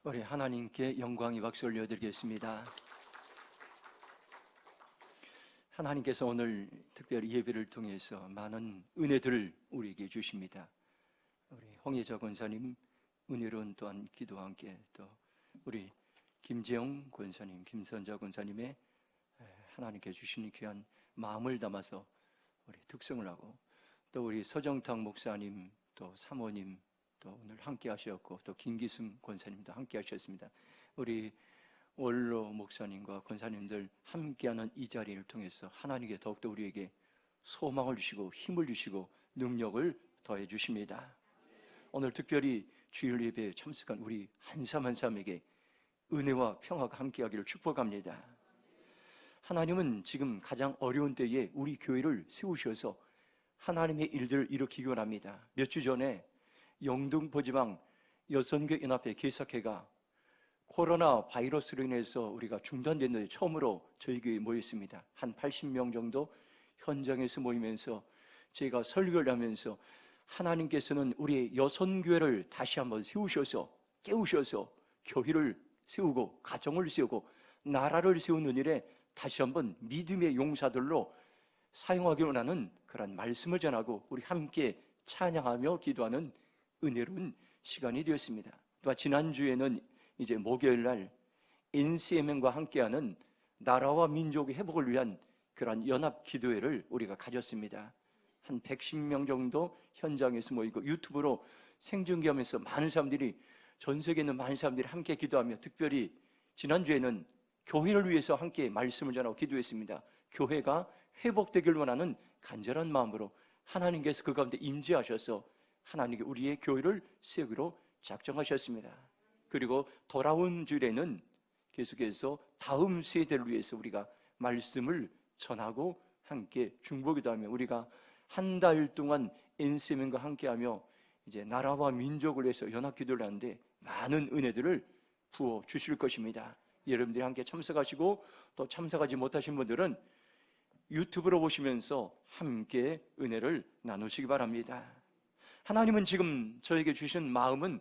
우리 하나님께 영광의 박수 올려드리겠습니다. 하나님께서 오늘 특별히 예배를 통해서 많은 은혜들을 우리에게 주십니다. 우리 홍혜자 권사님 은혜로운 또한 기도와 함께 또 우리 김재영 권사님, 김선자 권사님의 하나님께 주시는 귀한 마음을 담아서 우리 특성을 하고, 또 우리 서정탁 목사님, 또 사모님 또 오늘 함께 하셨고, 또 김기순 권사님도 함께 하셨습니다. 우리 원로 목사님과 권사님들 함께하는 이 자리를 통해서 하나님께 더욱더 우리에게 소망을 주시고 힘을 주시고 능력을 더해 주십니다. 오늘 특별히 주일 예배에 참석한 우리 한 사람 한 사람에게 은혜와 평화가 함께하기를 축복합니다. 하나님은 지금 가장 어려운 때에 우리 교회를 세우셔서 하나님의 일들을 일으키기 원합니다. 몇 주 전에 영등포지방 여선교연합회 개석회가 코로나 바이러스로 인해서 우리가 중단됐는데 처음으로 저희 교회에 모였습니다. 한 80명 정도 현장에서 모이면서 제가 설교를 하면서 하나님께서는 우리의 여선교회를 다시 한번 세우셔서 깨우셔서 교회를 세우고 가정을 세우고 나라를 세우는 일에 다시 한번 믿음의 용사들로 사용하기 원하는 그런 말씀을 전하고 우리 함께 찬양하며 기도하는 은혜로운 시간이 되었습니다. 또 지난주에는 이제 목요일날 NCM과 함께하는 나라와 민족의 회복을 위한 그런 연합 기도회를 우리가 가졌습니다. 한 110명 정도 현장에서 모이고 유튜브로 생중계하면서 많은 사람들이, 전 세계에 있는 많은 사람들이 함께 기도하며, 특별히 지난주에는 교회를 위해서 함께 말씀을 전하고 기도했습니다. 교회가 회복되길 원하는 간절한 마음으로 하나님께서 그 가운데 임재하셔서 하나님께 우리의 교회를 세우기로 작정하셨습니다. 그리고 돌아온 주일에는 계속해서 다음 세대를 위해서 우리가 말씀을 전하고 함께 중보기도 하며, 우리가 한 달 동안 NCM과 함께하며 이제 나라와 민족을 위해서 연합기도를 하는데 많은 은혜들을 부어 주실 것입니다. 여러분들이 함께 참석하시고, 또 참석하지 못하신 분들은 유튜브로 보시면서 함께 은혜를 나누시기 바랍니다. 하나님은 지금 저에게 주신 마음은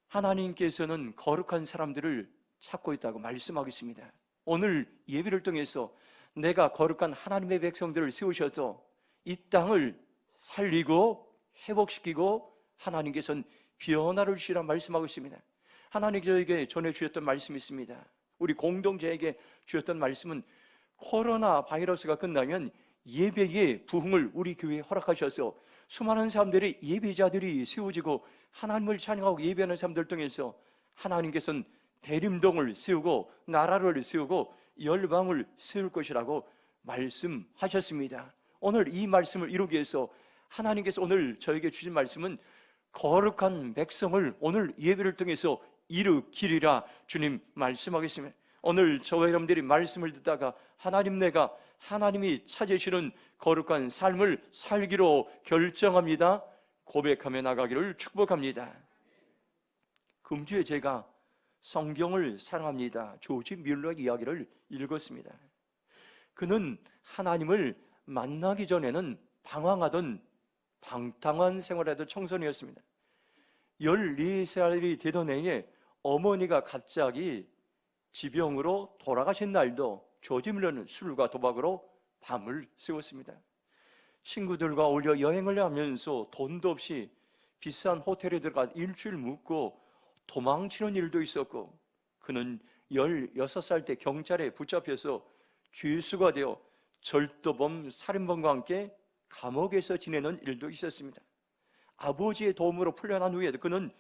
하나님께서는 거룩한 사람들을 찾고 있다고 말씀하겠습니다. 오늘 예배를 통해서 내가 거룩한 하나님의 백성들을 세우셔서 이 땅을 살리고 회복시키고 하나님께서는 변화를 주시라 말씀하고 있습니다. 하나님 저에게 전해주셨던 말씀이 있습니다. 우리 공동체에게 주셨던 말씀은 코로나 바이러스가 끝나면 예배의 부흥을 우리 교회에 허락하셔서 수많은 사람들이 예배자들이 세워지고 하나님을 찬양하고 예배하는 사람들 통해서 하나님께서는 대림동을 세우고 나라를 세우고 열방을 세울 것이라고 말씀하셨습니다. 오늘 이 말씀을 이루기 위해서 하나님께서 오늘 저에게 주신 말씀은 거룩한 백성을 오늘 예배를 통해서 일으키리라 주님 말씀하겠습니다. 오늘 저와 여러분들이 말씀을 듣다가 하나님, 내가 하나님이 찾으시는 거룩한 삶을 살기로 결정합니다 고백하며 나가기를 축복합니다. 금주에 제가 성경을 사랑합니다 조지 뮬러 이야기를 읽었습니다. 그는 하나님을 만나기 전에는 방황하던 방탕한 생활하던 청소년이었습니다. 14살이 되던 해에 어머니가 갑자기 지병으로 돌아가신 날도 조지 뮬러는 술과 도박으로 밤을 새웠습니다. 친구들과 어울려 여행을 하면서 돈도 없이 비싼 호텔에 들어가 일주일 묵고 도망치는 일도 있었고, 그는 16살 때 경찰에 붙잡혀서 죄수가 되어 절도범, 살인범과 함께 감옥에서 지내는 일도 있었습니다. 아버지의 도움으로 풀려난 후에도 그는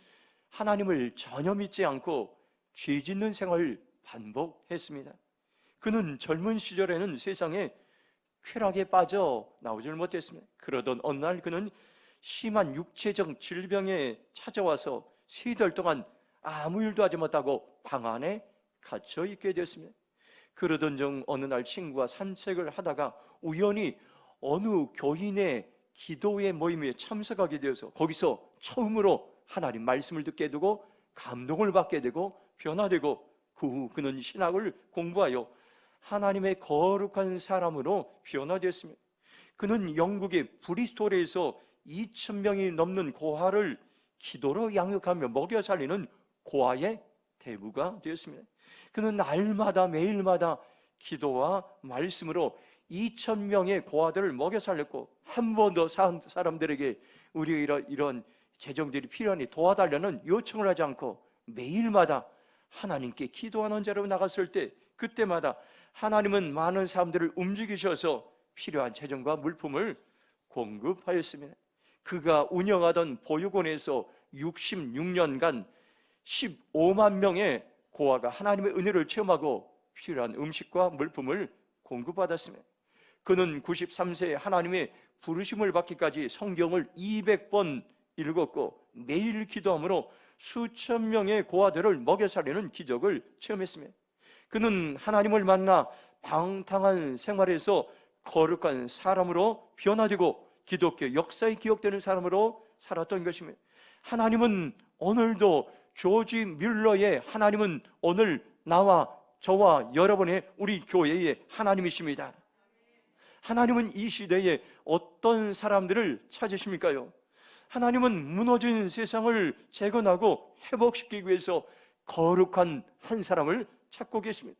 하나님을 전혀 믿지 않고 죄 짓는 생활을 반복했습니다. 그는 젊은 시절에는 세상에 쾌락에 빠져 나오질 못했습니다. 그러던 어느 날 그는 심한 육체적 질병에 찾아와서 3달 동안 아무 일도 하지 못하고 방 안에 갇혀 있게 되었습니다. 그러던 중 어느 날 친구와 산책을 하다가 우연히 어느 교인의 기도회 모임에 참석하게 되어서 거기서 처음으로 하나님 말씀을 듣게 되고 감동을 받게 되고 변화되고, 그 후 그는 신학을 공부하여 하나님의 거룩한 사람으로 변화되었습니다. 그는 영국의 브리스톨에서 2,000명이 넘는 고아를 기도로 양육하며 먹여 살리는 고아의 대부가 되었습니다. 그는 날마다 매일마다 기도와 말씀으로 2,000명의 고아들을 먹여 살렸고, 한 번도 사람들에게 우리가 이런 재정들이 필요하니 도와달라는 요청을 하지 않고 매일마다 하나님께 기도하는 자로 나갔을 때, 그때마다 하나님은 많은 사람들을 움직이셔서 필요한 재정과 물품을 공급하였습니다. 그가 운영하던 보육원에서 66년간 15만 명의 고아가 하나님의 은혜를 체험하고 필요한 음식과 물품을 공급받았습니다. 그는 93세에 하나님의 부르심을 받기까지 성경을 200번 읽었고 매일 기도함으로 수천 명의 고아들을 먹여 살리는 기적을 체험했습니다. 그는 하나님을 만나 방탕한 생활에서 거룩한 사람으로 변화되고 기독교 역사에 기억되는 사람으로 살았던 것입니다. 하나님은 오늘도 조지 뮬러의 하나님은 오늘 나와 저와 여러분의 우리 교회의 하나님이십니다. 하나님은 이 시대에 어떤 사람들을 찾으십니까요? 하나님은 무너진 세상을 재건하고 회복시키기 위해서 거룩한 한 사람을 찾고 계십니다.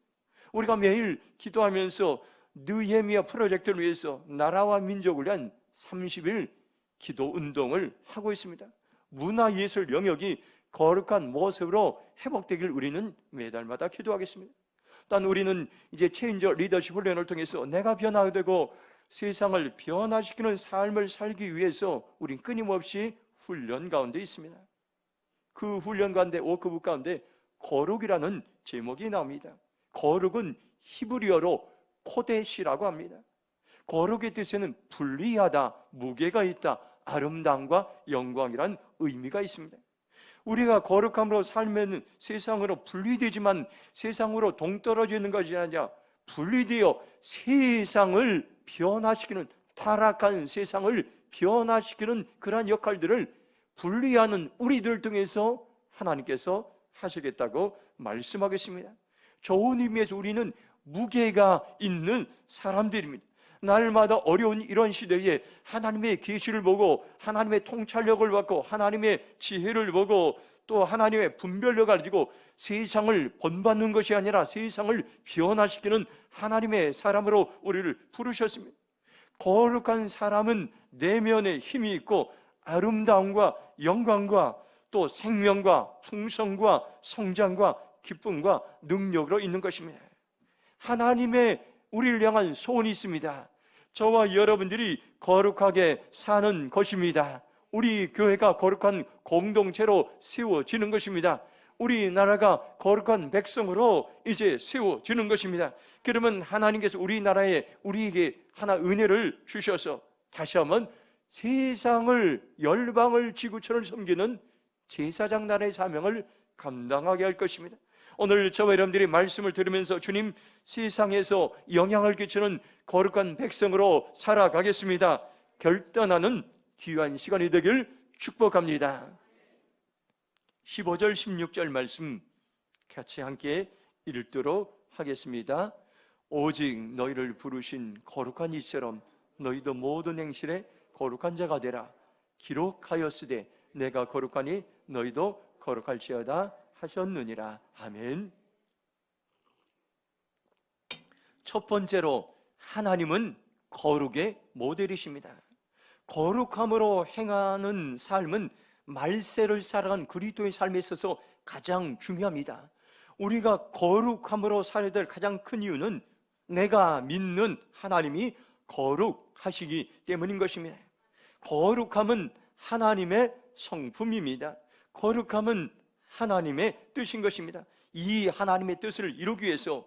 우리가 매일 기도하면서 느헤미야 프로젝트를 위해서 나라와 민족을 위한 30일 기도 운동을 하고 있습니다. 문화예술 영역이 거룩한 모습으로 회복되길 우리는 매달마다 기도하겠습니다. 단 우리는 이제 체인저 리더십 훈련을 통해서 내가 변화되고 세상을 변화시키는 삶을 살기 위해서 우린 끊임없이 훈련 가운데 있습니다. 그 훈련 가운데 워크북 가운데 거룩이라는 제목이 나옵니다. 거룩은 히브리어로 코데시라고 합니다. 거룩의 뜻에는 분리하다, 무게가 있다, 아름다움과 영광이란 의미가 있습니다. 우리가 거룩함으로 살면 세상으로 분리되지만 세상으로 동떨어지는 것이 아니라 분리되어 세상을 변화시키는, 타락한 세상을 변화시키는 그러한 역할들을 분리하는 우리들 통해서 하나님께서 하시겠다고 말씀하겠습니다. 좋은 의미에서 우리는 무게가 있는 사람들입니다. 날마다 어려운 이런 시대에 하나님의 계시를 보고 하나님의 통찰력을 받고 하나님의 지혜를 보고 또 하나님의 분별력을 가지고 세상을 본받는 것이 아니라 세상을 변화시키는 하나님의 사람으로 우리를 부르셨습니다. 거룩한 사람은 내면에 힘이 있고 아름다움과 영광과 또 생명과 풍성과 성장과 기쁨과 능력으로 있는 것입니다. 하나님의 우리를 향한 소원이 있습니다. 저와 여러분들이 거룩하게 사는 것입니다. 우리 교회가 거룩한 공동체로 세워지는 것입니다. 우리나라가 거룩한 백성으로 이제 세워지는 것입니다. 그러면 하나님께서 우리나라에 우리에게 하나 은혜를 주셔서 다시 한번 세상을, 열방을, 지구촌을 섬기는 제사장 나라의 사명을 감당하게 할 것입니다. 오늘 저와 여러분들이 말씀을 들으면서 주님, 세상에서 영향을 끼치는 거룩한 백성으로 살아가겠습니다, 결단하는 귀한 시간이 되길 축복합니다. 15절 16절 말씀 같이 함께 읽도록 하겠습니다. 오직 너희를 부르신 거룩한 이처럼 너희도 모든 행실에 거룩한 자가 되라. 기록하였으되 내가 거룩하니 너희도 거룩할지어다 하셨느니라. 아멘. 첫 번째로 하나님은 거룩의 모델이십니다. 거룩함으로 행하는 삶은 말세를 살아간 그리스도의 삶에 있어서 가장 중요합니다. 우리가 거룩함으로 살아야 될 가장 큰 이유는 내가 믿는 하나님이 거룩하시기 때문인 것입니다. 거룩함은 하나님의 성품입니다. 거룩함은 하나님의 뜻인 것입니다. 이 하나님의 뜻을 이루기 위해서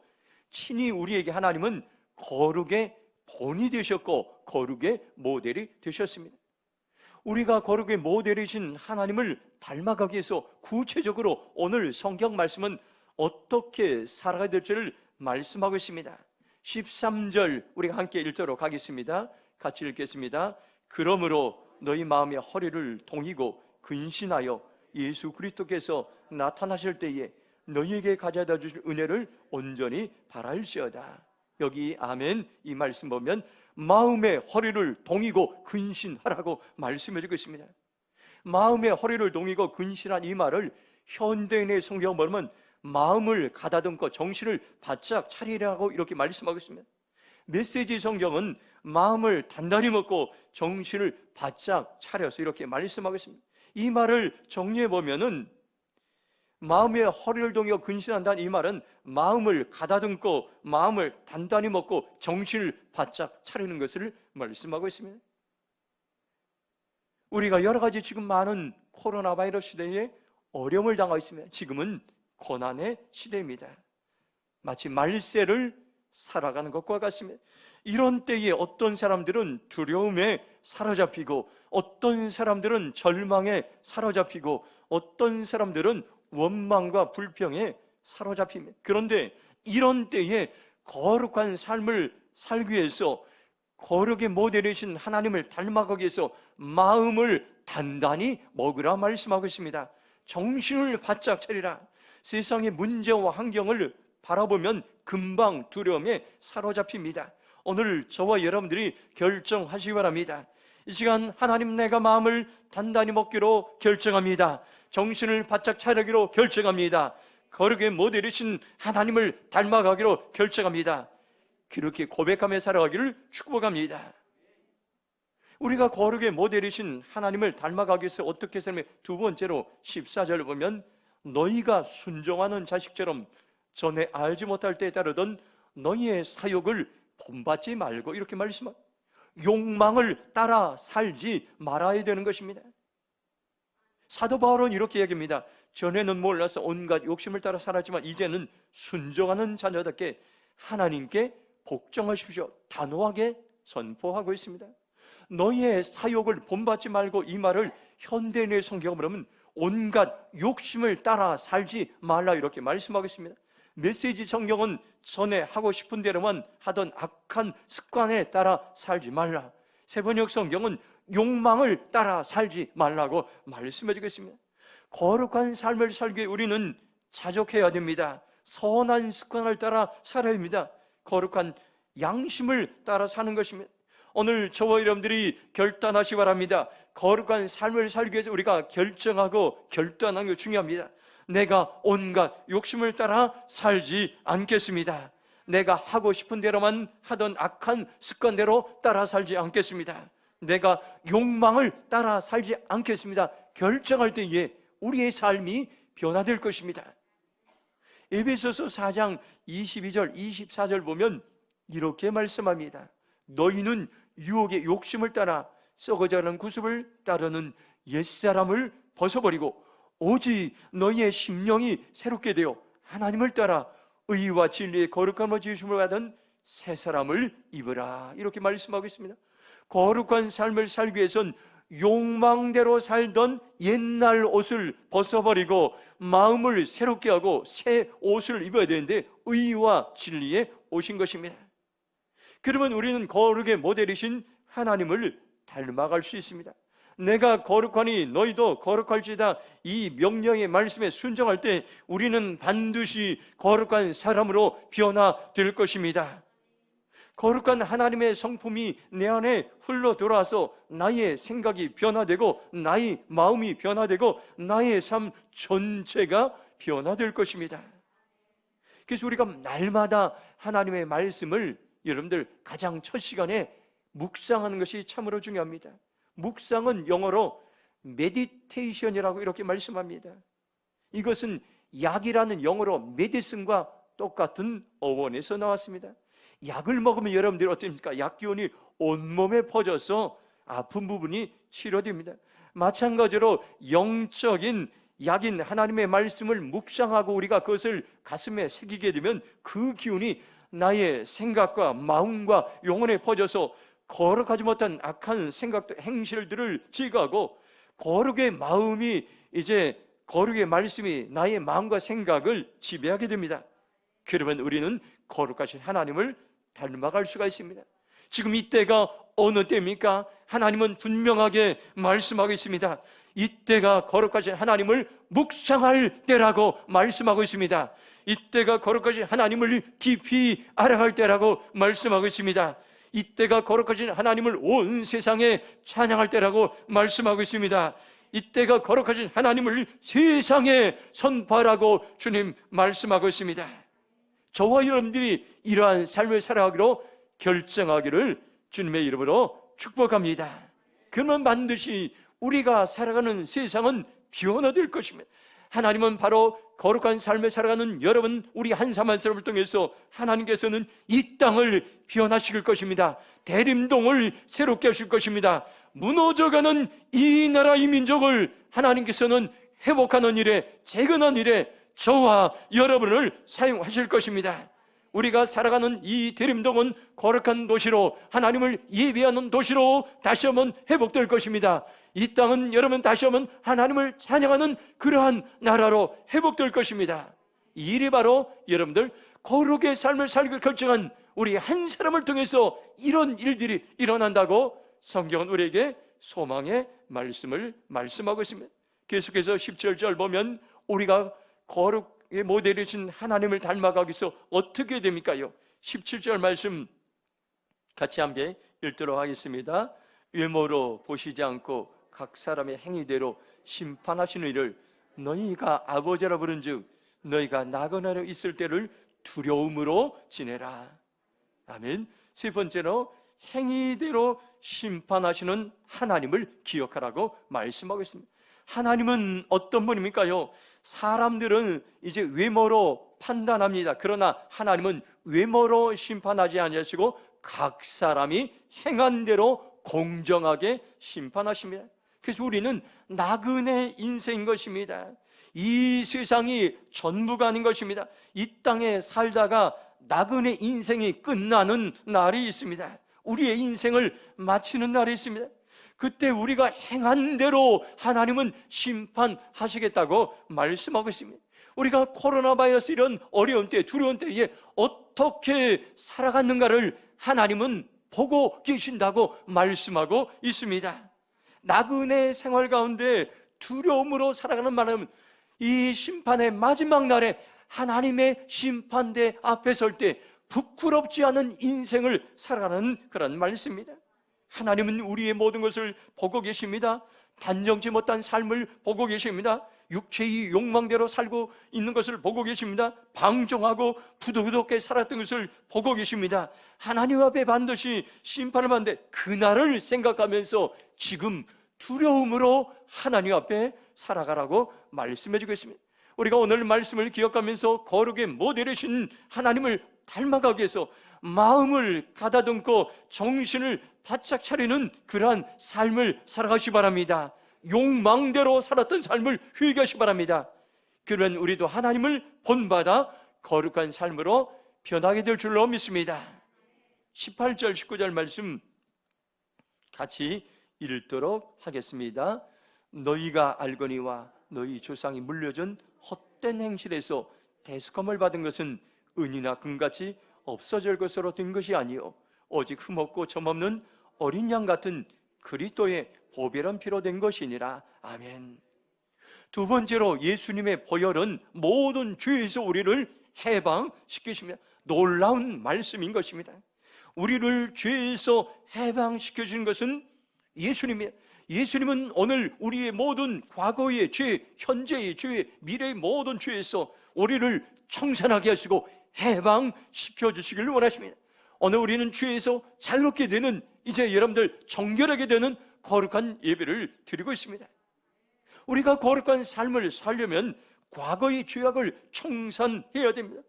친히 우리에게 하나님은 거룩의 본이 되셨고 거룩의 모델이 되셨습니다. 우리가 거룩의 모델이신 하나님을 닮아가기 위해서 구체적으로 오늘 성경 말씀은 어떻게 살아가야 될지를 말씀하고 있습니다. 13절 우리가 함께 읽도록 하겠습니다. 같이 읽겠습니다. 그러므로 너희 마음의 허리를 동이고 근신하여 예수 그리스도께서 나타나실 때에 너희에게 가져다 주실 은혜를 온전히 바랄지어다. 여기 아멘 이 말씀 보면 마음의 허리를 동이고 근신하라고 말씀해 주고 있습니다. 마음의 허리를 동이고 근신한 이 말을 현대인의 성경 보면 마음을 가다듬고 정신을 바짝 차리라고 이렇게 말씀하고 있습니다. 메시지 성경은 마음을 단단히 먹고 정신을 바짝 차려서 이렇게 말씀하고 있습니다. 이 말을 정리해 보면은 마음의 허리를 동여 근신한다는 이 말은 마음을 가다듬고 마음을 단단히 먹고 정신을 바짝 차리는 것을 말씀하고 있습니다. 우리가 여러 가지 지금 많은 코로나 바이러스 시대에 어려움을 당하고 있습니다. 지금은 고난의 시대입니다. 마치 말세를 살아가는 것과 같습니다. 이런 때에 어떤 사람들은 두려움에 사로잡히고 어떤 사람들은 절망에 사로잡히고 어떤 사람들은 원망과 불평에 사로잡힙니다. 그런데 이런 때에 거룩한 삶을 살기 위해서 거룩의 모델이신 하나님을 닮아가기 위해서 마음을 단단히 먹으라 말씀하고 있습니다. 정신을 바짝 차리라. 세상의 문제와 환경을 바라보면 금방 두려움에 사로잡힙니다. 오늘 저와 여러분들이 결정하시기 바랍니다. 이 시간 하나님, 내가 마음을 단단히 먹기로 결정합니다. 정신을 바짝 차리기로 결정합니다. 거룩의 모델이신 하나님을 닮아가기로 결정합니다. 그렇게 고백하며 살아가기를 축복합니다. 우리가 거룩의 모델이신 하나님을 닮아가기 위해서 어떻게 살면, 두 번째로 14절을 보면 너희가 순종하는 자식처럼 전에 알지 못할 때에 따르던 너희의 사욕을 본받지 말고, 이렇게 말씀합니다. 욕망을 따라 살지 말아야 되는 것입니다. 사도 바울은 이렇게 얘기합니다. 전에는 몰라서 온갖 욕심을 따라 살았지만 이제는 순종하는 자녀답게 하나님께 복종하십시오. 단호하게 선포하고 있습니다. 너희의 사욕을 본받지 말고, 이 말을 현대인의 성경으로 하면 온갖 욕심을 따라 살지 말라 이렇게 말씀하고 있습니다. 메시지 성경은 전에 하고 싶은 대로만 하던 악한 습관에 따라 살지 말라. 세번역 성경은 욕망을 따라 살지 말라고 말씀해 주겠습니다. 거룩한 삶을 살기 위해 우리는 자족해야 됩니다. 선한 습관을 따라 살아야 합니다. 거룩한 양심을 따라 사는 것입니다. 오늘 저와 여러분들이 결단하시기 바랍니다. 거룩한 삶을 살기 위해서 우리가 결정하고 결단하는 게 중요합니다. 내가 온갖 욕심을 따라 살지 않겠습니다. 내가 하고 싶은 대로만 하던 악한 습관대로 따라 살지 않겠습니다. 내가 욕망을 따라 살지 않겠습니다. 결정할 때에 우리의 삶이 변화될 것입니다. 에베소서 4장 22절 24절 보면 이렇게 말씀합니다. 너희는 유혹의 욕심을 따라 썩어져가는 구습을 따르는 옛사람을 벗어버리고 오직 너희의 심령이 새롭게 되어 하나님을 따라 의와 진리의 거룩함을 지으심을 받은 새 사람을 입으라, 이렇게 말씀하고 있습니다. 거룩한 삶을 살기 위해선 욕망대로 살던 옛날 옷을 벗어버리고 마음을 새롭게 하고 새 옷을 입어야 되는데 의와 진리의 옷인 것입니다. 그러면 우리는 거룩의 모델이신 하나님을 닮아갈 수 있습니다. 내가 거룩하니 너희도 거룩할지다, 이 명령의 말씀에 순종할 때 우리는 반드시 거룩한 사람으로 변화될 것입니다. 거룩한 하나님의 성품이 내 안에 흘러 들어와서 나의 생각이 변화되고 나의 마음이 변화되고 나의 삶 전체가 변화될 것입니다. 그래서 우리가 날마다 하나님의 말씀을 여러분들 가장 첫 시간에 묵상하는 것이 참으로 중요합니다. 묵상은 영어로 메디테이션이라고 이렇게 말씀합니다. 이것은 약이라는 영어로 메디슨과 똑같은 어원에서 나왔습니다. 약을 먹으면 여러분들이 어떻습니까? 약 기운이 온몸에 퍼져서 아픈 부분이 치료됩니다. 마찬가지로 영적인 약인 하나님의 말씀을 묵상하고 우리가 그것을 가슴에 새기게 되면 그 기운이 나의 생각과 마음과 영혼에 퍼져서 거룩하지 못한 악한 생각도 행실들을 제거하고 거룩의 마음이 이제 거룩의 말씀이 나의 마음과 생각을 지배하게 됩니다. 그러면 우리는 거룩하신 하나님을 닮아갈 수가 있습니다. 지금 이때가 어느 때입니까? 하나님은 분명하게 말씀하고 있습니다. 이때가 거룩하신 하나님을 묵상할 때라고 말씀하고 있습니다. 이때가 거룩하신 하나님을 깊이 알아갈 때라고 말씀하고 있습니다. 이때가 거룩하신 하나님을 온 세상에 찬양할 때라고 말씀하고 있습니다. 이때가 거룩하신 하나님을 세상에 선포하라고 주님 말씀하고 있습니다. 저와 여러분들이 이러한 삶을 살아가기로 결정하기를 주님의 이름으로 축복합니다. 그러면 반드시 우리가 살아가는 세상은 변화될 것입니다. 하나님은 바로 거룩한 삶을 살아가는 여러분, 우리 한 사람 한 사람을 통해서 하나님께서는 이 땅을 변화시킬 것입니다. 대림동을 새롭게 하실 것입니다. 무너져가는 이 나라 이 민족을 하나님께서는 회복하는 일에, 재건하는 일에 저와 여러분을 사용하실 것입니다. 우리가 살아가는 이 대림동은 거룩한 도시로, 하나님을 예배하는 도시로 다시 한번 회복될 것입니다. 이 땅은 여러분 다시 한번 하나님을 찬양하는 그러한 나라로 회복될 것입니다. 이 일이 바로 여러분들 거룩의 삶을 살기로 결정한 우리 한 사람을 통해서 이런 일들이 일어난다고 성경은 우리에게 소망의 말씀을 말씀하고 있습니다. 계속해서 17절 보면 우리가 거룩의 모델이신 하나님을 닮아가기 위해서 어떻게 됩니까요? 17절 말씀 같이 함께 읽도록 하겠습니다. 외모로 보시지 않고 각 사람의 행위대로 심판하시는 이를 너희가 아버지라 부른즉 너희가 나그네로 있을 때를 두려움으로 지내라. 아멘. 세 번째로 행위대로 심판하시는 하나님을 기억하라고 말씀하고 있습니다. 하나님은 어떤 분입니까요? 사람들은 이제 외모로 판단합니다. 그러나 하나님은 외모로 심판하지 아니하시고 각 사람이 행한 대로 공정하게 심판하십니다. 그래서 우리는 나그네 인생인 것입니다. 이 세상이 전부가 아닌 것입니다. 이 땅에 살다가 나그네 인생이 끝나는 날이 있습니다. 우리의 인생을 마치는 날이 있습니다. 그때 우리가 행한 대로 하나님은 심판하시겠다고 말씀하고 있습니다. 우리가 코로나 바이러스 이런 어려운 때, 두려운 때에 어떻게 살아갔는가를 하나님은 보고 계신다고 말씀하고 있습니다. 나그네 생활 가운데 두려움으로 살아가는 말은 이 심판의 마지막 날에 하나님의 심판대 앞에 설 때 부끄럽지 않은 인생을 살아가는 그런 말씀입니다. 하나님은 우리의 모든 것을 보고 계십니다. 단정치 못한 삶을 보고 계십니다. 육체의 욕망대로 살고 있는 것을 보고 계십니다. 방종하고 부도덕하게 살았던 것을 보고 계십니다. 하나님 앞에 반드시 심판을 받는데 그날을 생각하면서 지금 두려움으로 하나님 앞에 살아가라고 말씀해 주고 있습니다. 우리가 오늘 말씀을 기억하면서 거룩의 모델이신 하나님을 닮아가기 위해서 마음을 가다듬고 정신을 바짝 차리는 그러한 삶을 살아가시기 바랍니다. 욕망대로 살았던 삶을 회개하시기 바랍니다. 그러면 우리도 하나님을 본받아 거룩한 삶으로 변하게 될 줄로 믿습니다. 18절 19절 말씀 같이 읽도록 하겠습니다. 너희가 알거니와 너희 조상이 물려준 헛된 행실에서 대속함을 받은 것은 은이나 금같이 없어질 것으로 된 것이 아니요 오직 흠없고 점없는 어린 양 같은 그리스도의 보배란 피로 된 것이니라. 아멘. 두 번째로 예수님의 보혈은 모든 죄에서 우리를 해방시키십니다. 놀라운 말씀인 것입니다. 우리를 죄에서 해방시켜주는 것은 예수님이에요. 예수님은 오늘 우리의 모든 과거의 죄, 현재의 죄, 미래의 모든 죄에서 우리를 청산하게 하시고 해방시켜 주시길 원하십니다. 오늘 우리는 죄에서 자유롭게 되는, 이제 여러분들 정결하게 되는 거룩한 예배를 드리고 있습니다. 우리가 거룩한 삶을 살려면 과거의 죄악을 청산해야 됩니다.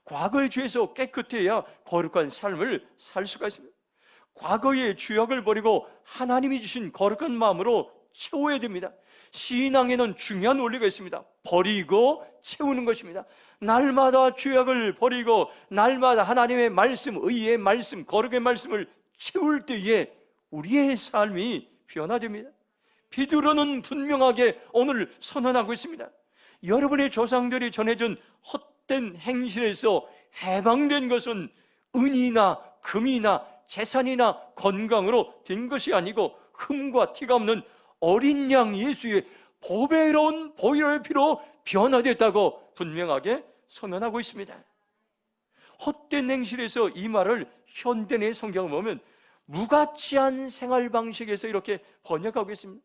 과거의 죄에서 깨끗해야 거룩한 삶을 살 수가 있습니다. 과거의 죄악을 버리고 하나님이 주신 거룩한 마음으로 채워야 됩니다. 신앙에는 중요한 원리가 있습니다. 버리고 채우는 것입니다. 날마다 죄악을 버리고 날마다 하나님의 말씀, 의의 말씀, 거룩의 말씀을 채울 때에 우리의 삶이 변화됩니다. 베드로는 분명하게 오늘 선언하고 있습니다. 여러분의 조상들이 전해준 헛된 행실에서 해방된 것은 은이나 금이나 재산이나 건강으로 된 것이 아니고 흠과 티가 없는 어린 양 예수의 보배로운 보혈의 피로 변화됐다고 분명하게 선언하고 있습니다. 헛된 행실에서 이 말을 현대의 성경을 보면 무가치한 생활 방식에서 이렇게 번역하고 있습니다.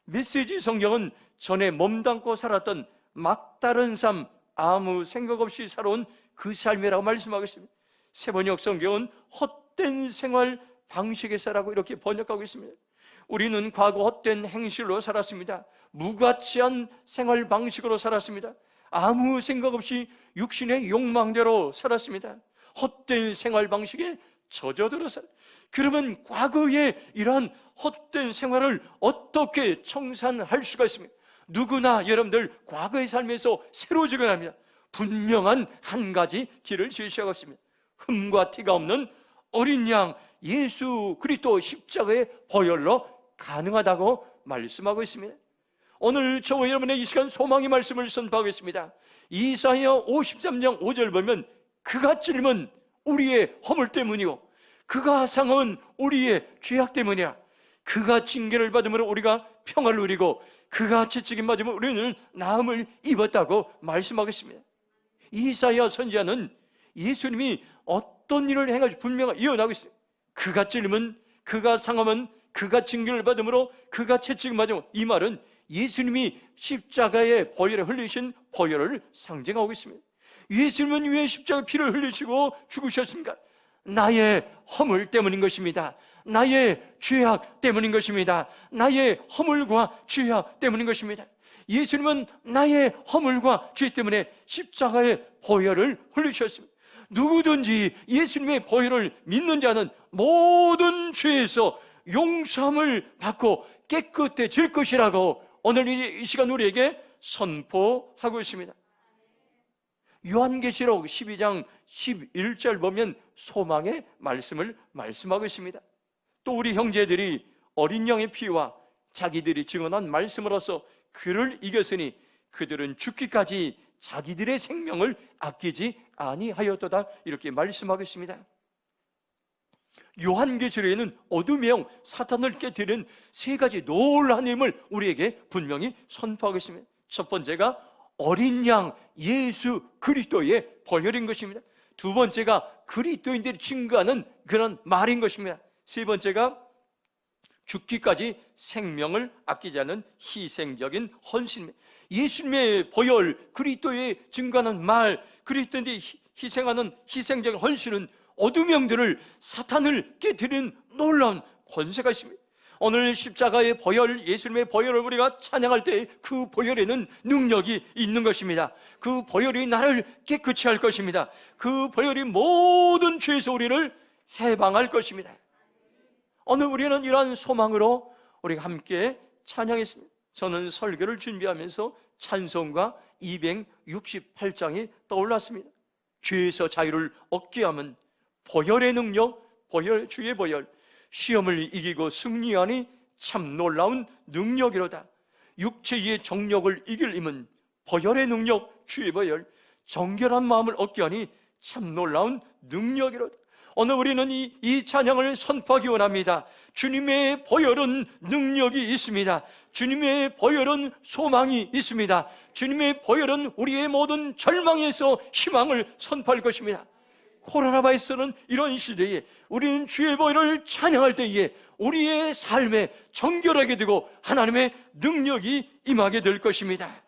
메시지 성경은 전에 몸담고 살았던 막다른 삶, 아무 생각 없이 살아온 그 삶이라고 말씀하고 있습니다. 세번역 성경은 헛된 생활 방식에서라고 이렇게 번역하고 있습니다. 우리는 과거 헛된 행실로 살았습니다. 무가치한 생활 방식으로 살았습니다. 아무 생각 없이 육신의 욕망대로 살았습니다. 헛된 생활 방식에 젖어들어서. 그러면 과거의 이러한 헛된 생활을 어떻게 청산할 수가 있습니까? 누구나 여러분들 과거의 삶에서 새로워지곤 합니다. 분명한 한 가지 길을 제시하고 있습니다. 흠과 티가 없는 어린 양 예수 그리스도 십자가의 보혈로 가능하다고 말씀하고 있습니다. 오늘 저와 여러분의 이 시간 소망의 말씀을 선포하겠습니다. 이사야 53장 5절 보면 그가 찔림은 우리의 허물 때문이요 그가 상함은 우리의 죄악 때문이야. 그가 징계를 받음으로 우리가 평화를 누리고 그가 채찍임 맞으면 우리는 나음을 입었다고 말씀하겠습니다. 이사야 선지자는 예수님이 어떤 일을 행하시 분명히 예언하고 있습니다. 그가 찔림은 그가 상함은 그가 징계를 받음으로 그가 채찍임 맞으면, 이 말은 예수님이 십자가의 보혈에 흘리신 보혈을 상징하고 있습니다. 예수님은 왜 십자가의 피를 흘리시고 죽으셨습니까? 나의 허물 때문인 것입니다. 나의 죄악 때문인 것입니다. 나의 허물과 죄악 때문인 것입니다. 예수님은 나의 허물과 죄 때문에 십자가의 보혈을 흘리셨습니다. 누구든지 예수님의 보혈을 믿는 자는 모든 죄에서 용서함을 받고 깨끗해질 것이라고 오늘 이 시간 우리에게 선포하고 있습니다. 요한계시록 12장 11절 보면 소망의 말씀을 말씀하고 있습니다. 또 우리 형제들이 어린 양의 피와 자기들이 증언한 말씀으로써 그를 이겼으니 그들은 죽기까지 자기들의 생명을 아끼지 아니하였도다, 이렇게 말씀하고 있습니다. 요한계시록에는 어둠의 영 사탄을 깨뜨리는 세 가지 놀라운 힘을 우리에게 분명히 선포하고 있습니다. 첫 번째가 어린 양 예수 그리스도의 보혈인 것입니다. 두 번째가 그리스도인들이 증거하는 그런 말인 것입니다. 세 번째가 죽기까지 생명을 아끼지 않는 희생적인 헌신입니다. 예수님의 보혈, 그리스도의 증거하는 말, 그리스도인들이 희생하는 희생적인 헌신은 어둠의 영들을, 사탄을 깨뜨리는 놀라운 권세가 있습니다. 오늘 십자가의 보혈, 예수님의 보혈을 우리가 찬양할 때 그 보혈에는 능력이 있는 것입니다. 그 보혈이 나를 깨끗이 할 것입니다. 그 보혈이 모든 죄에서 우리를 해방할 것입니다. 오늘 우리는 이러한 소망으로 우리가 함께 찬양했습니다. 저는 설교를 준비하면서 찬송가 268장이 떠올랐습니다. 죄에서 자유를 얻게 하면 보혈의 능력, 보혈, 주의 보혈, 시험을 이기고 승리하니 참 놀라운 능력이로다. 육체의 정욕을 이길 힘은 보혈의 능력, 주의 보혈, 정결한 마음을 얻게 하니 참 놀라운 능력이로다. 오늘 우리는 이 찬양을 선포하기 원합니다. 주님의 보혈은 능력이 있습니다. 주님의 보혈은 소망이 있습니다. 주님의 보혈은 우리의 모든 절망에서 희망을 선포할 것입니다. 코로나 바이러스는 이런 시대에 우리는 주의 보혈을 찬양할 때에 우리의 삶에 정결하게 되고 하나님의 능력이 임하게 될 것입니다.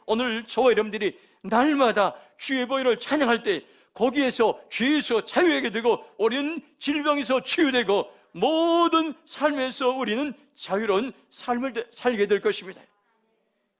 오늘 저와 여러분들이 날마다 주의 보혈을 찬양할 때 거기에서 죄에서 자유하게 되고 우리는 질병에서 치유되고 모든 삶에서 우리는 자유로운 삶을 살게 될 것입니다.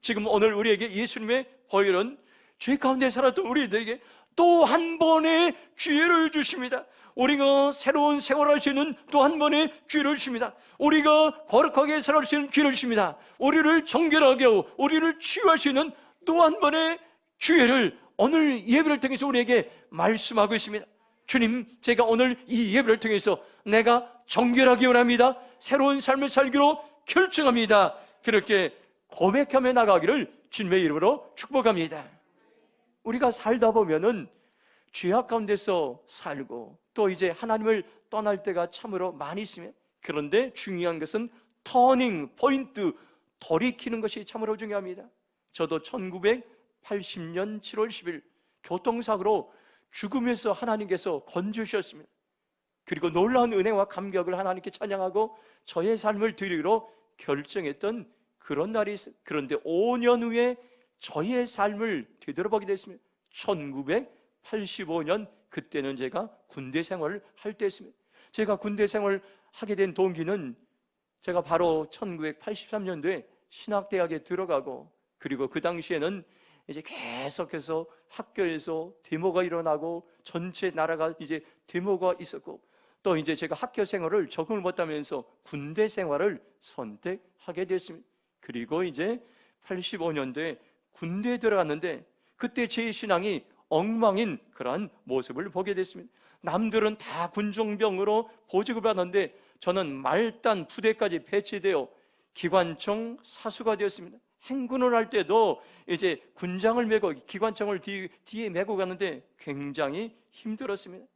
지금 오늘 우리에게 예수님의 보혈은 죄 가운데 살았던 우리들에게 또 한 번의 기회를 주십니다. 우리가 새로운 생활을 할 수 있는 또 한 번의 기회를 주십니다. 우리가 거룩하게 살아갈 수 있는 기회를 주십니다. 우리를 정결하게 하고 우리를 치유할 수 있는 또 한 번의 기회를 오늘 예배를 통해서 우리에게 말씀하고 있습니다. 주님, 제가 오늘 이 예배를 통해서 내가 정결하기 원합니다. 새로운 삶을 살기로 결정합니다. 그렇게 고백하며 나가기를 주님의 이름으로 축복합니다. 우리가 살다 보면은 죄악 가운데서 살고 또 이제 하나님을 떠날 때가 참으로 많이 있으면, 그런데 중요한 것은 터닝 포인트, 돌이키는 것이 참으로 중요합니다. 저도 1980년 7월 10일 교통사고로 죽으면서 하나님께서 건져주셨습니다. 그리고 놀라운 은혜와 감격을 하나님께 찬양하고 저의 삶을 드리기로 결정했던 그런 날이 있어요. 그런데 5년 후에 저의 삶을 되돌아보게 됐습니다. 1985년, 그때는 제가 군대 생활을 할 때였습니다. 제가 군대 생활을 하게 된 동기는 제가 바로 1983년도에 신학대학에 들어가고, 그리고 그 당시에는 이제 계속해서 학교에서 데모가 일어나고 전체 나라가 이제 데모가 있었고, 또 이제 제가 학교 생활을 적응을 못하면서 군대 생활을 선택하게 됐습니다. 그리고 이제 85년도에 군대에 들어갔는데 그때 제 신앙이 엉망인 그러한 모습을 보게 됐습니다. 남들은 다 군종병으로 보직을 받았는데 저는 말단 부대까지 배치되어 기관총 사수가 되었습니다. 행군을 할 때도 이제 군장을 메고 기관총을 뒤에 메고 가는데 굉장히 힘들었습니다.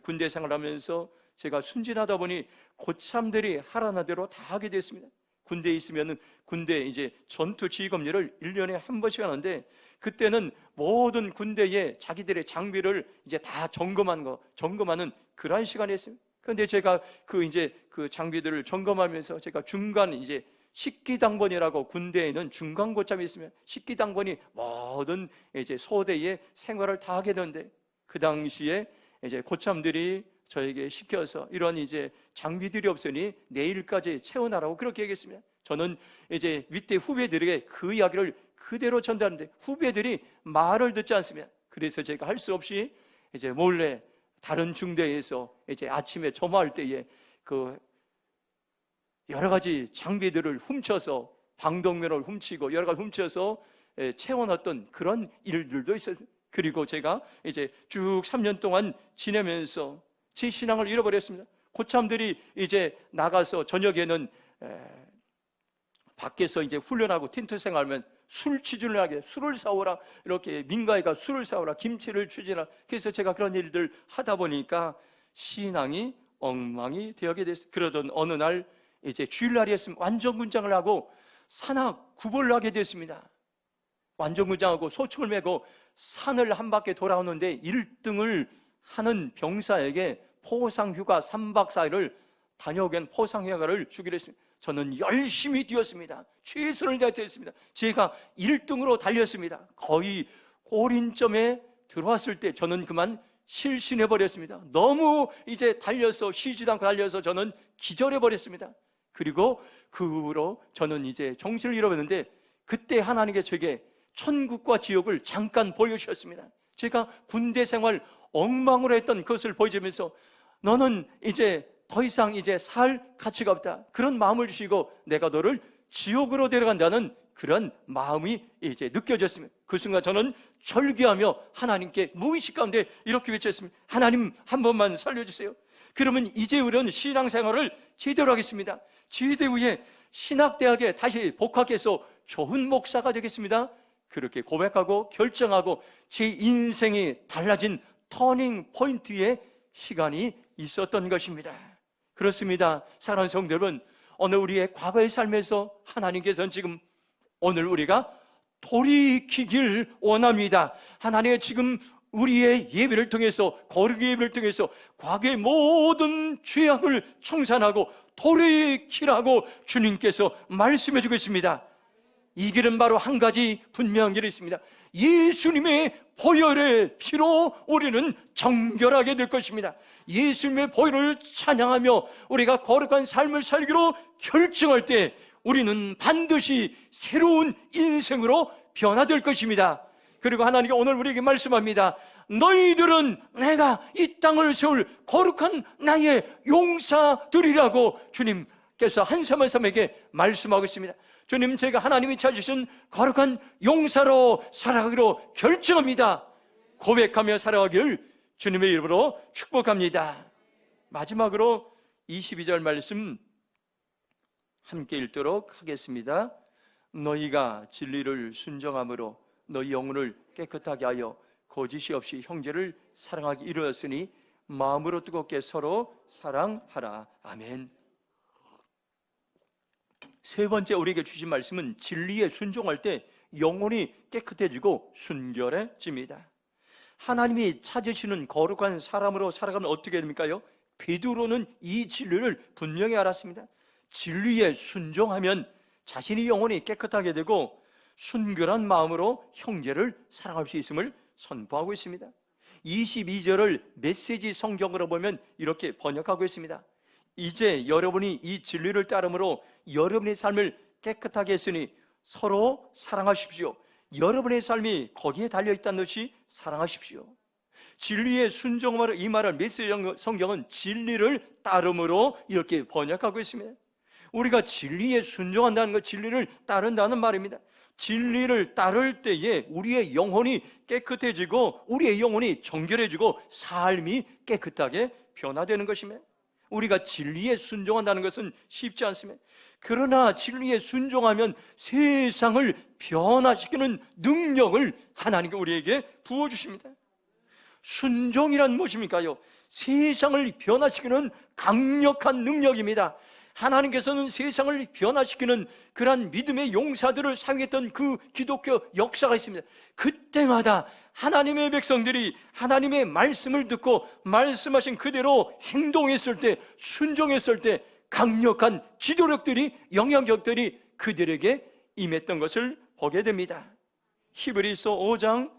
군대 생활하면서 제가 순진하다 보니 고참들이 하라는 대로 다 하게 됐습니다. 군대에 있으면은 군대 이제 전투 지휘검리를 1년에 한 번씩 하는데, 그때는 모든 군대에 자기들의 장비를 이제 다 점검하는 그러한 시간이었습니다. 그런데 제가 그 장비들을 점검하면서 제가 중간 이제 식기당번이라고 군대에 있는 중간 고참이 있으면 식기당번이 모든 이제 소대의 생활을 다 하게 되는데, 그 당시에 이제 고참들이 저에게 시켜서 이런 이제 장비들이 없으니 내일까지 채워나라고 그렇게 얘기했습니다. 저는 이제 밑에 후배들에게 그 이야기를 그대로 전달하는데 후배들이 말을 듣지 않습니다. 그래서 제가 할 수 없이 이제 몰래 다른 중대에서 이제 아침에 점화할 때에 그 여러 가지 장비들을 훔쳐서, 방독면을 훔치고 여러 가지 훔쳐서 채워놨던 그런 일들도 있어요. 그리고 제가 이제 쭉 3년 동안 지내면서 제 신앙을 잃어버렸습니다. 고참들이 이제 나가서 저녁에는 밖에서 이제 훈련하고 텐트 생활하면 술 취준을 하게, 술을 사오라, 이렇게 민가에가 술을 사오라, 김치를 추진하라. 그래서 제가 그런 일들 하다 보니까 신앙이 엉망이 되게 됐어요. 그러던 어느 날 이제 주일날이었으면 완전군장을 하고 산악 구보를 하게 됐습니다. 완전군장하고 소총을 메고 산을 한 바퀴 돌아오는데 1등을 하는 병사에게 포상휴가 3박 4일을 다녀오게 포상휴가를 주기로 했습니다. 저는 열심히 뛰었습니다. 최선을 다했습니다. 제가 1등으로 달렸습니다. 거의 골인점에 들어왔을 때 저는 그만 실신해버렸습니다. 너무 이제 달려서, 쉬지도 않고 달려서 저는 기절해버렸습니다. 그리고 그 후로 저는 이제 정신을 잃어버렸는데, 그때 하나님께 제게 천국과 지옥을 잠깐 보여주셨습니다. 제가 군대 생활 엉망으로 했던 그것을 보여주면서 너는 이제 더 이상 이제 살 가치가 없다, 그런 마음을 주시고 내가 너를 지옥으로 데려간다는 그런 마음이 이제 느껴졌습니다. 그 순간 저는 절규하며 하나님께 무의식 가운데 이렇게 외쳤습니다. 하나님, 한 번만 살려주세요. 그러면 이제 우리는 신앙생활을 제대로 하겠습니다. 제대 후에 신학대학에 다시 복학해서 좋은 목사가 되겠습니다. 그렇게 고백하고 결정하고 제 인생이 달라진 터닝 포인트의 시간이 있었던 것입니다. 그렇습니다. 사랑하는 성도 여러분, 오늘 우리의 과거의 삶에서 하나님께서는 지금 오늘 우리가 돌이키길 원합니다. 하나님의 지금 우리의 예배를 통해서, 거룩의 예배를 통해서 과거의 모든 죄악을 청산하고 돌이키라고 주님께서 말씀해 주고 있습니다. 이 길은 바로 한 가지 분명한 길이 있습니다. 예수님의 보혈의 피로 우리는 정결하게 될 것입니다. 예수님의 보혈을 찬양하며 우리가 거룩한 삶을 살기로 결정할 때 우리는 반드시 새로운 인생으로 변화될 것입니다. 그리고 하나님이 오늘 우리에게 말씀합니다. 너희들은 내가 이 땅을 세울 거룩한 나의 용사들이라고 주님께서 한 사람 한 사람에게 말씀하고 있습니다. 주님, 제가 하나님이 찾으신 거룩한 용사로 살아가기로 결정합니다. 고백하며 살아가기를 주님의 이름으로 축복합니다. 마지막으로 22절 말씀 함께 읽도록 하겠습니다. 너희가 진리를 순종함으로 너희 영혼을 깨끗하게 하여 거짓이 없이 형제를 사랑하기 이루었으니 마음으로 뜨겁게 서로 사랑하라. 아멘. 세 번째 우리에게 주신 말씀은 진리에 순종할 때 영혼이 깨끗해지고 순결해집니다. 하나님이 찾으시는 거룩한 사람으로 살아가면 어떻게 됩니까요? 베드로는 이 진리를 분명히 알았습니다. 진리에 순종하면 자신의 영혼이 깨끗하게 되고 순결한 마음으로 형제를 사랑할 수 있음을 선포하고 있습니다. 22절을 메시지 성경으로 보면 이렇게 번역하고 있습니다. 이제 여러분이 이 진리를 따름으로 여러분의 삶을 깨끗하게 했으니 서로 사랑하십시오. 여러분의 삶이 거기에 달려있다는 것이 사랑하십시오. 진리에 순종하라, 이 말을 메시지 성경은 진리를 따름으로 이렇게 번역하고 있습니다. 우리가 진리에 순종한다는 것, 진리를 따른다는 말입니다. 진리를 따를 때에 우리의 영혼이 깨끗해지고 우리의 영혼이 정결해지고 삶이 깨끗하게 변화되는 것입니다. 우리가 진리에 순종한다는 것은 쉽지 않습니다. 그러나 진리에 순종하면 세상을 변화시키는 능력을 하나님께 우리에게 부어주십니다. 순종이란 무엇입니까요? 세상을 변화시키는 강력한 능력입니다. 하나님께서는 세상을 변화시키는 그러한 믿음의 용사들을 사용했던 그 기독교 역사가 있습니다. 그때마다 하나님의 백성들이 하나님의 말씀을 듣고 말씀하신 그대로 행동했을 때, 순종했을 때 강력한 지도력들이, 영향력들이 그들에게 임했던 것을 보게 됩니다. 히브리서 5장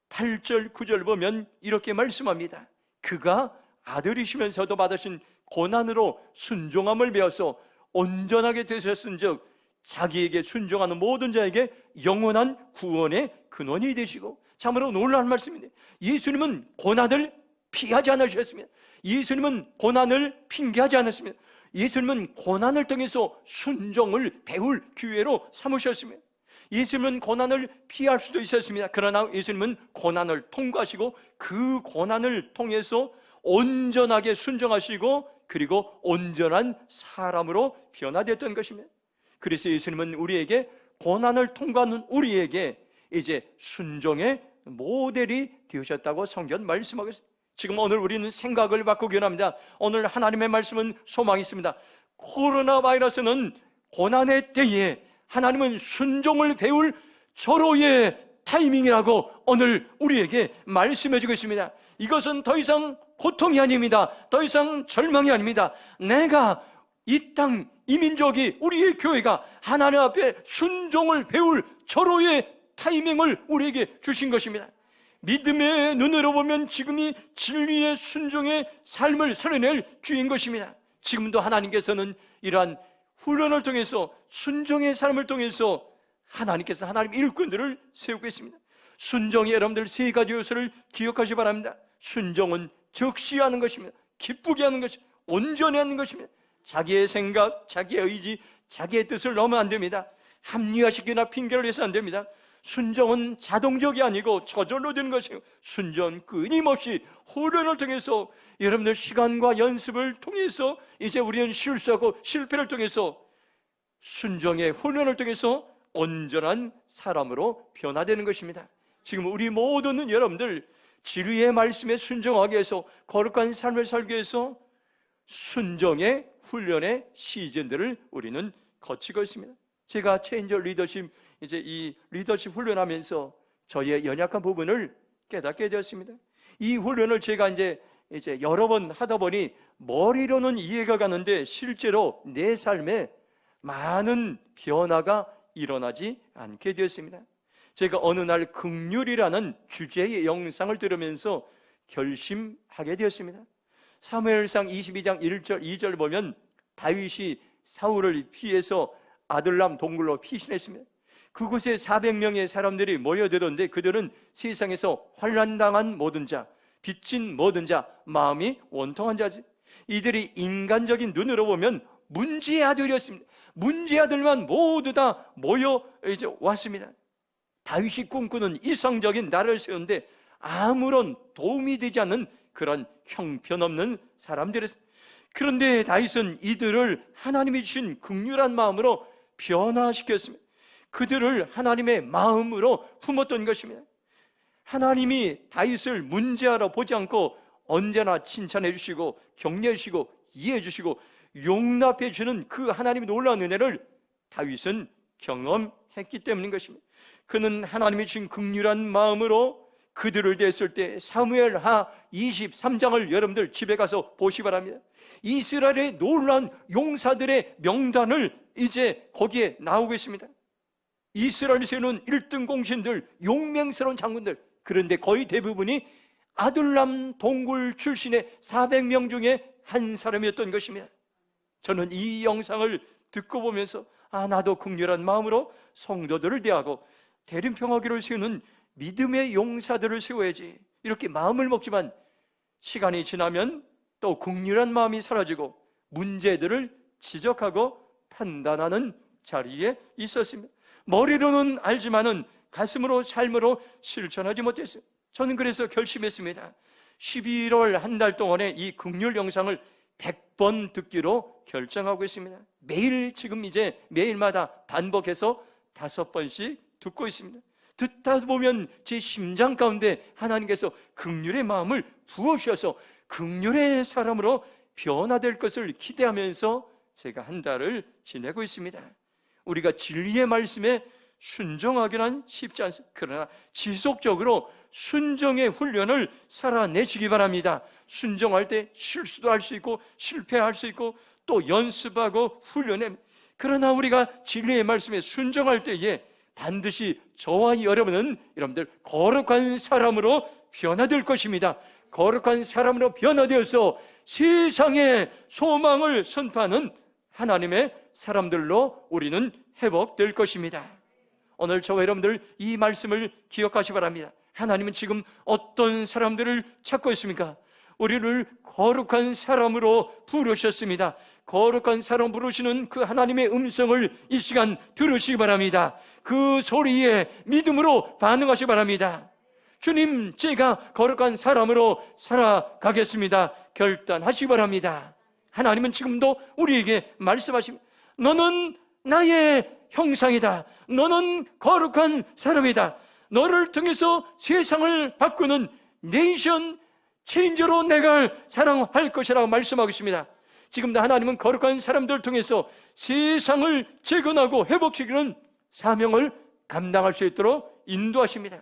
8절 9절 보면 이렇게 말씀합니다. 그가 아들이시면서도 받으신 고난으로 순종함을 배워서 온전하게 되셨은즉 자기에게 순종하는 모든 자에게 영원한 구원의 근원이 되시고. 참으로 놀라운 말씀입니다. 예수님은 고난을 피하지 않으셨습니다. 예수님은 고난을 핑계하지 않았습니다. 예수님은 고난을 통해서 순종을 배울 기회로 삼으셨습니다. 예수님은 고난을 피할 수도 있었습니다. 그러나 예수님은 고난을 통과하시고 그 고난을 통해서 온전하게 순종하시고 그리고 온전한 사람으로 변화됐던 것입니다. 그래서 예수님은 우리에게, 고난을 통과하는 우리에게 이제 순종의 모델이 되셨다고 성경 말씀하고 있습니다. 지금 오늘 우리는 생각을 바꾸기 원합니다. 오늘 하나님의 말씀은 소망이 있습니다. 코로나 바이러스는 고난의 때에 하나님은 순종을 배울 절호의 타이밍이라고 오늘 우리에게 말씀해 주고 있습니다. 이것은 더 이상 고통이 아닙니다. 더 이상 절망이 아닙니다. 내가 이 땅, 이 민족이, 우리의 교회가 하나님 앞에 순종을 배울 절호의 타이밍을 우리에게 주신 것입니다. 믿음의 눈으로 보면 지금이 진리의 순종의 삶을 살아낼 기회인 것입니다. 지금도 하나님께서는 이러한 훈련을 통해서, 순종의 삶을 통해서 하나님께서 하나님 일꾼들을 세우고 있습니다. 순종의 여러분들 세 가지 요소를 기억하시기 바랍니다. 순종은 적시하는 것입니다. 기쁘게 하는 것입니다. 온전히 하는 것입니다. 자기의 생각, 자기의 의지, 자기의 뜻을 넣으면 안 됩니다. 합리화시키거나 핑계를 해서 안 됩니다. 순종은 자동적이 아니고 저절로 되는 것이고, 순종 끊임없이 훈련을 통해서 여러분들 시간과 연습을 통해서 이제 우리는 실수하고 실패를 통해서 순종의 훈련을 통해서 온전한 사람으로 변화되는 것입니다. 지금 우리 모두는 여러분들 진리의 말씀에 순종하기 위해서, 거룩한 삶을 살기 위해서 순종의 훈련의 시즌들을 우리는 거치고 있습니다. 제가 체인저 리더십, 이제 이 리더십 훈련하면서 저희의 연약한 부분을 깨닫게 되었습니다. 이 훈련을 제가 이제 여러 번 하다 보니 머리로는 이해가 가는데 실제로 내 삶에 많은 변화가 일어나지 않게 되었습니다. 제가 어느 날 긍휼이라는 주제의 영상을 들으면서 결심하게 되었습니다. 사무엘상 22장 1절 2절 보면 다윗이 사울을 피해서 아들람 동굴로 피신했습니다. 그곳에 400명의 사람들이 모여들었는데 그들은 세상에서 환난당한 모든 자, 빚진 모든 자, 마음이 원통한 자지. 이들이 인간적인 눈으로 보면 문제의 아들이었습니다. 문제의 아들만 모두 다 모여 이제 왔습니다. 다윗이 꿈꾸는 이상적인 나라를 세우는데 아무런 도움이 되지 않는 그런 형편없는 사람들이었습니다. 그런데 다윗은 이들을 하나님이 주신 긍휼한 마음으로 변화시켰습니다. 그들을 하나님의 마음으로 품었던 것입니다. 하나님이 다윗을 문제하러 보지 않고 언제나 칭찬해 주시고 격려해 주시고 이해해 주시고 용납해 주는 그 하나님의 놀라운 은혜를 다윗은 경험했기 때문인 것입니다. 그는 하나님이 주신 긍휼한 마음으로 그들을 대했을 때 사무엘하 23장을 여러분들 집에 가서 보시기 바랍니다. 이스라엘의 놀라운 용사들의 명단을 이제 거기에 나오고 있습니다. 이스라엘을 세우는 1등 공신들, 용맹스러운 장군들, 그런데 거의 대부분이 아둘람 동굴 출신의 400명 중에 한 사람이었던 것입니다. 저는 이 영상을 듣고 보면서 나도 극렬한 마음으로 성도들을 대하고 대림평화교를 세우는 믿음의 용사들을 세워야지, 이렇게 마음을 먹지만 시간이 지나면 또 극렬한 마음이 사라지고 문제들을 지적하고 판단하는 자리에 있었습니다. 머리로는 알지만은 가슴으로 삶으로 실천하지 못했어요. 저는 그래서 결심했습니다. 11월 한 달 동안에 이 극률 영상을 100번 듣기로 결정하고 있습니다. 매일 지금 이제 매일마다 반복해서 5번씩 듣고 있습니다. 듣다 보면 제 심장 가운데 하나님께서 극률의 마음을 부어주셔서 극률의 사람으로 변화될 것을 기대하면서 제가 한 달을 지내고 있습니다. 우리가 진리의 말씀에 순종하기는 쉽지 않습니다. 그러나 지속적으로 순종의 훈련을 살아내시기 바랍니다. 순종할 때 실수도 할 수 있고 실패할 수 있고 또 연습하고 훈련해. 그러나 우리가 진리의 말씀에 순종할 때에 반드시 저와 여러분들 거룩한 사람으로 변화될 것입니다. 거룩한 사람으로 변화되어서 세상의 소망을 선포하는 하나님의 사람들로 우리는 회복될 것입니다. 오늘 저와 여러분들 이 말씀을 기억하시기 바랍니다. 하나님은 지금 어떤 사람들을 찾고 있습니까? 우리를 거룩한 사람으로 부르셨습니다. 거룩한 사람 부르시는 그 하나님의 음성을 이 시간 들으시기 바랍니다. 그 소리에 믿음으로 반응하시기 바랍니다. 주님, 제가 거룩한 사람으로 살아가겠습니다. 결단하시기 바랍니다. 하나님은 지금도 우리에게 말씀하십니다. 너는 나의 형상이다. 너는 거룩한 사람이다. 너를 통해서 세상을 바꾸는 네이션 체인저로 내가 사랑할 것이라고 말씀하고 있습니다. 지금도 하나님은 거룩한 사람들을 통해서 세상을 재건하고 회복시키는 사명을 감당할 수 있도록 인도하십니다.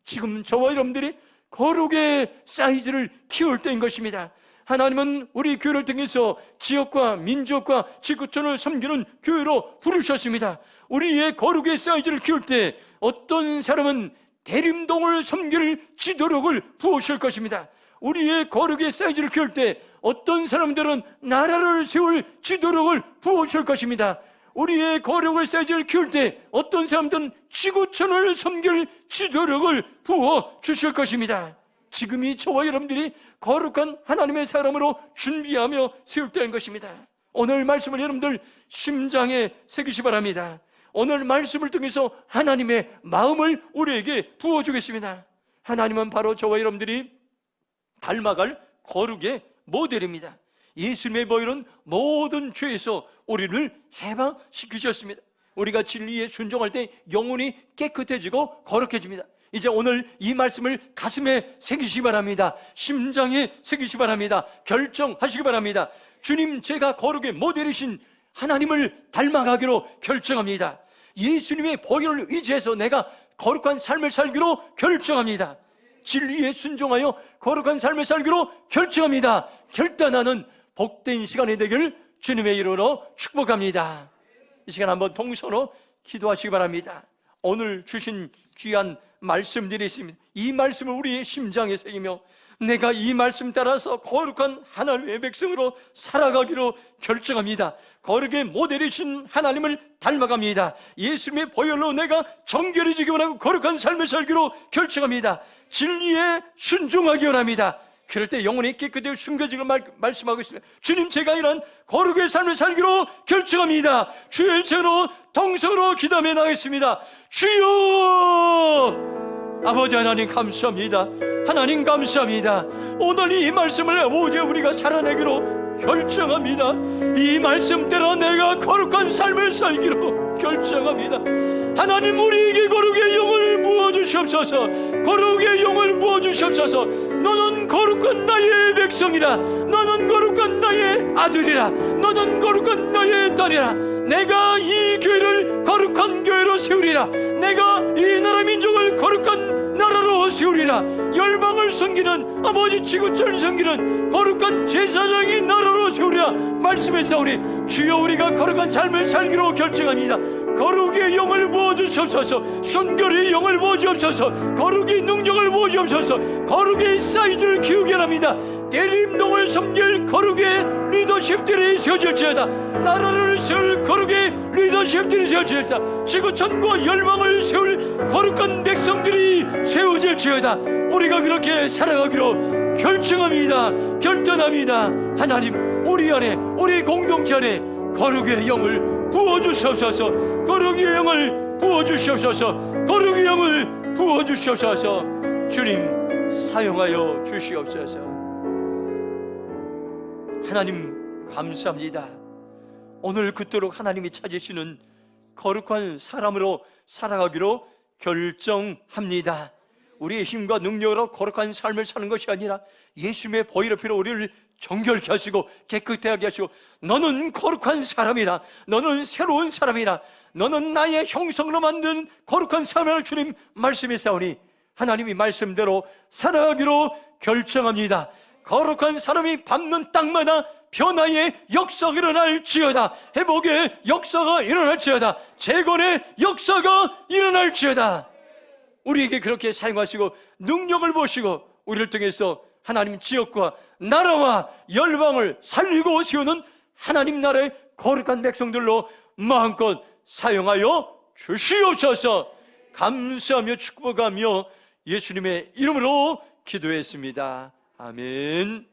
지금 저와 여러분들이 거룩의 사이즈를 키울 때인 것입니다. 하나님은 우리 교회를 통해서 지역과 민족과 지구촌을 섬기는 교회로 부르셨습니다. 우리의 거룩의 사이즈를 키울 때 어떤 사람은 대림동을 섬길 지도력을 부으실 것입니다. 우리의 거룩의 사이즈를 키울 때 어떤 사람들은 나라를 세울 지도력을 부으실 것입니다. 우리의 거룩의 사이즈를 키울 때 어떤 사람들은 지구촌을 섬길 지도력을 부어 주실 것입니다. 지금이 저와 여러분들이 거룩한 하나님의 사람으로 준비하며 세울 때인 것입니다. 오늘 말씀을 여러분들 심장에 새기시 바랍니다. 오늘 말씀을 통해서 하나님의 마음을 우리에게 부어주겠습니다. 하나님은 바로 저와 여러분들이 닮아갈 거룩의 모델입니다. 예수님의 보혈은 모든 죄에서 우리를 해방시키셨습니다. 우리가 진리에 순종할 때 영혼이 깨끗해지고 거룩해집니다. 이제 오늘 이 말씀을 가슴에 새기시기 바랍니다. 심장에 새기시기 바랍니다. 결정하시기 바랍니다. 주님, 제가 거룩의 모델이신 하나님을 닮아가기로 결정합니다. 예수님의 보혈을 의지해서 내가 거룩한 삶을 살기로 결정합니다. 진리에 순종하여 거룩한 삶을 살기로 결정합니다. 결단하는 복된 시간이 되길 주님의 이름으로 축복합니다. 이 시간 한번 동서로 기도하시기 바랍니다. 오늘 주신 귀한 말씀들이 있습니다. 이 말씀을 우리의 심장에 새기며 내가 이 말씀 따라서 거룩한 하나님의 백성으로 살아가기로 결정합니다. 거룩의 모델이신 하나님을 닮아갑니다. 예수님의 보혈로 내가 정결해지기 원하고 거룩한 삶을 살기로 결정합니다. 진리에 순종하기 원합니다. 그럴 때 영혼이 깨끗하게 숨겨지기를 말씀하고 있습니다. 주님, 제가 이런 거룩의 삶을 살기로 결정합니다. 주의 죄로 동성으로 기도하며 나가겠습니다. 주여! 아버지 하나님 감사합니다. 하나님 감사합니다. 오늘 이 말씀을 오직 우리가 살아내기로 결정합니다. 이 말씀대로 내가 거룩한 삶을 살기로 결정합니다. 하나님, 우리에게 거룩의 영을 부어주시옵소서. 거룩의 영을 부어주시옵소서. 너는 거룩한 나의 백성이라. 너는 거룩한 나의 아들이라. 너는 거룩한 나의 딸이라. 내가 이 교회를 거룩한 교회로 세우리라. 내가 이 나라 민족을 거룩한 나라로 세우리라. 열방을 섬기는, 아버지 지구촌을 섬기는 거룩한 제사장이 나라로 세우리라 말씀했사오니, 주여 우리가 거룩한 삶을 살기로 결정합니다. 거룩의 영을 부어주옵소서. 순결의 영을 부어주옵소서. 거룩의 능력을 부어주옵소서. 거룩의 사이즈를 키우게 합니다. 대림동을 섬길 거룩의 리더십들이 세워질지어다. 나라를 세울 거룩의 리더십들이 세워질지어다. 지구촌과 열방을 세울 거룩한 백성들이 세워질지어다. 우리가 그렇게 살아가기로 결정합니다. 결단합니다. 하나님, 우리 안에, 우리 공동체 안에 거룩의 영을 부어주시옵소서. 거룩의 영을 부어주시옵소서. 거룩의 영을 부어주시옵소서. 주님, 사용하여 주시옵소서. 하나님 감사합니다. 오늘 그토록 하나님이 찾으시는 거룩한 사람으로 살아가기로 결정합니다. 우리의 힘과 능력으로 거룩한 삶을 사는 것이 아니라 예수님의 보혈의 피로 우리를 정결케 하시고 깨끗하게 하시고, 너는 거룩한 사람이라, 너는 새로운 사람이라, 너는 나의 형상으로 만든 거룩한 사람을 주님 말씀했사오니, 하나님이 말씀대로 살아가기로 결정합니다. 거룩한 사람이 밟는 땅마다 변화의 역사가 일어날지어다. 회복의 역사가 일어날지어다. 재건의 역사가 일어날지어다. 우리에게 그렇게 사용하시고 능력을 보시고 우리를 통해서 하나님 지역과 나라와 열방을 살리고 세우는 하나님 나라의 거룩한 백성들로 마음껏 사용하여 주시옵소서. 감사하며 축복하며 예수님의 이름으로 기도했습니다. 아멘.